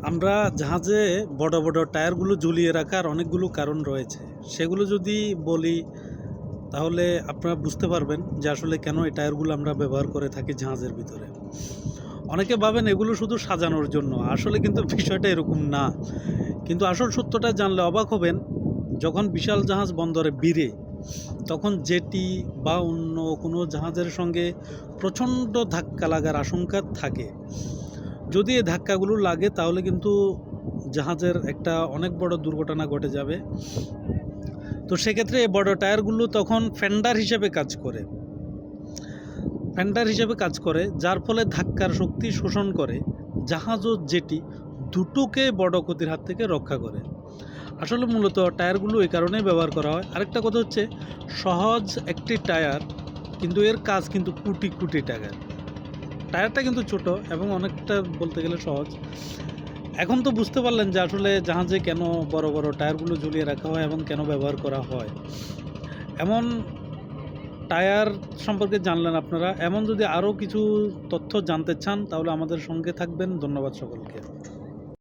আমরা জাহাজে বড় বড় টায়ারগুলো ঝুলিয়ে রাখার অনেকগুলো কারণ রয়েছে। সেগুলো যদি বলি তাহলে আপনারা বুঝতে পারবেন যে আসলে কেন এই টায়ারগুলো আমরা ব্যবহার করে থাকি জাহাজের ভিতরে। অনেকে ভাবেন এগুলো শুধু সাজানোর জন্য, আসলে কিন্তু বিষয়টা এরকম না। কিন্তু আসল সত্যটা জানলে অবাক হবেন, যখন বিশাল জাহাজ বন্দরে ভিড়ে তখন জেটি বা অন্য কোনো জাহাজের সঙ্গে প্রচণ্ড ধাক্কা লাগার আশঙ্কা থাকে। যদি এই ধাক্কাগুলো লাগে তাহলে কিন্তু জাহাজের একটা অনেক বড় দুর্ঘটনা ঘটে যাবে। তো সেক্ষেত্রে এই বড় টায়ারগুলো তখন ফেন্ডার হিসেবে কাজ করে, যার ফলে ধাক্কার শক্তি শোষণ করে জাহাজ ও জেটি দুটোকে বড় ক্ষতির হাত থেকে রক্ষা করে। আসলে মূলত টায়ারগুলো এই কারণেই ব্যবহার করা হয়। আরেকটা কথা হচ্ছে, সহজ একটি টায়ার কিন্তু এর কাজ কিন্তু কোটি কোটি টাকার। টায়ারটা কিন্তু ছোট এবং অনেকটা বলতে গেলে সহজ। এখন তো বুঝতে পারলেন যে আসলে জাহাজে কেন বড় বড় টায়ারগুলো ঝুলিয়ে রাখা হয় এবং কেন ব্যবহার করা হয়। এমন টায়ার সম্পর্কে জানলেন আপনারা। এমন যদি আরও কিছু তথ্য জানতে চান তাহলে আমাদের সঙ্গে থাকবেন। ধন্যবাদ সকলকে।